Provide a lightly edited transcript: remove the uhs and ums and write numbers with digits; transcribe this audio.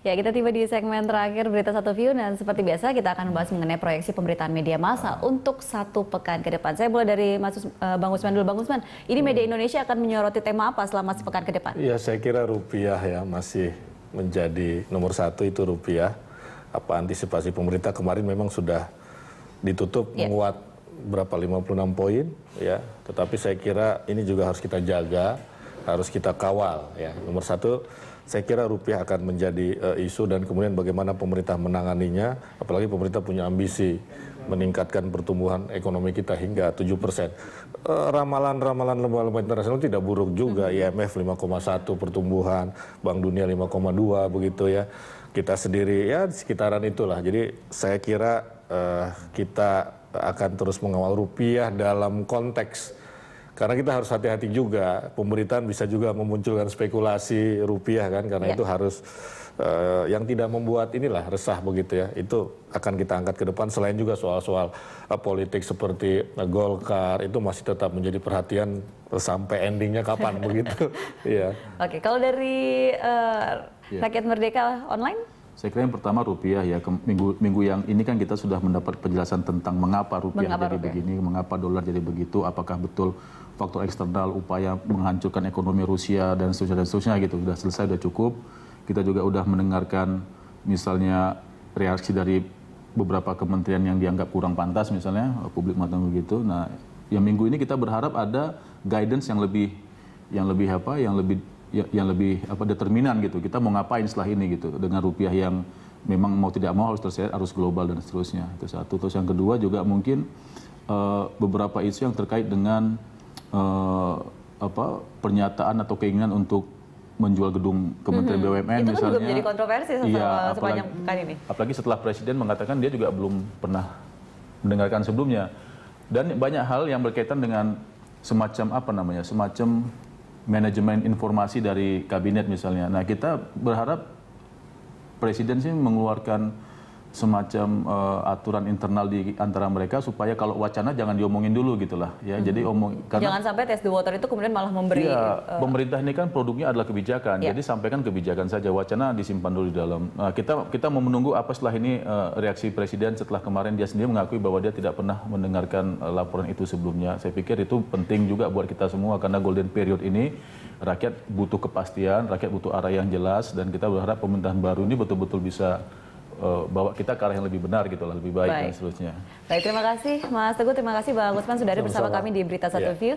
Ya, kita tiba di segmen terakhir Berita Satu View dan seperti biasa kita akan membahas mengenai proyeksi pemberitaan media massa untuk 1 pekan ke depan. Saya mulai dari Bang Usman dulu. Bang Usman, ini media Indonesia akan menyoroti tema apa selama sepekan ke depan? Ya, saya kira rupiah ya masih menjadi nomor 1 itu rupiah. Apa antisipasi pemerintah kemarin memang sudah ditutup menguat berapa 56 poin ya. Tetapi saya kira ini juga harus kita jaga, harus kita kawal ya. Nomor 1 saya kira rupiah akan menjadi isu dan kemudian bagaimana pemerintah menanganinya, apalagi pemerintah punya ambisi meningkatkan pertumbuhan ekonomi kita hingga 7%. Ramalan-ramalan lembaga internasional tidak buruk juga, IMF 5,1 pertumbuhan, Bank Dunia 5,2 begitu ya. Kita sendiri ya di sekitaran itulah. Jadi saya kira kita akan terus mengawal rupiah dalam konteks karena kita harus hati-hati juga, pemberitaan bisa juga memunculkan spekulasi rupiah kan, karena itu harus yang tidak membuat inilah resah begitu ya, itu akan kita angkat ke depan. Selain juga soal-soal politik seperti Golkar, itu masih tetap menjadi perhatian sampai endingnya kapan begitu. Iya. Oke, kalau dari Rakyat Merdeka Online? Saya kira yang pertama rupiah ya, minggu yang ini kan kita sudah mendapat penjelasan tentang mengapa rupiah jadi begini, mengapa dolar jadi begitu, apakah betul faktor eksternal, upaya menghancurkan ekonomi Rusia dan seterusnya gitu, sudah selesai, sudah cukup. Kita juga sudah mendengarkan misalnya reaksi dari beberapa kementerian yang dianggap kurang pantas misalnya, publik mengatakan begitu. Nah, yang minggu ini kita berharap ada guidance yang lebih determinan gitu. Kita mau ngapain setelah ini gitu, dengan rupiah yang memang mau tidak mau harus terseret arus global dan seterusnya. Itu satu. Terus yang kedua juga mungkin beberapa isu yang terkait dengan pernyataan atau keinginan untuk menjual gedung Kementerian BUMN itu misalnya. Itu juga menjadi kontroversi sepanjang pekan ini. Apalagi setelah Presiden mengatakan dia juga belum pernah mendengarkan sebelumnya. Dan banyak hal yang berkaitan dengan semacam manajemen informasi dari kabinet misalnya. Nah, kita berharap Presiden sih mengeluarkan semacam aturan internal di antara mereka supaya kalau wacana jangan diomongin dulu gitulah ya. Jadi jangan sampai test the water itu kemudian malah memberi. Iya, pemerintah ini kan produknya adalah kebijakan. Jadi sampaikan kebijakan saja, wacana disimpan dulu di dalam. Nah, kita mau menunggu apa setelah ini reaksi Presiden setelah kemarin dia sendiri mengakui bahwa dia tidak pernah mendengarkan laporan itu sebelumnya. Saya pikir itu penting juga buat kita semua karena golden period ini rakyat butuh kepastian, rakyat butuh arah yang jelas, dan kita berharap pemerintahan baru ini betul-betul bisa bawa kita ke arah yang lebih benar gitu lah, lebih baik dan seterusnya. Baik, terima kasih Mas Teguh, terima kasih Bang Usman sudah ada bersama kami di Berita Satu View.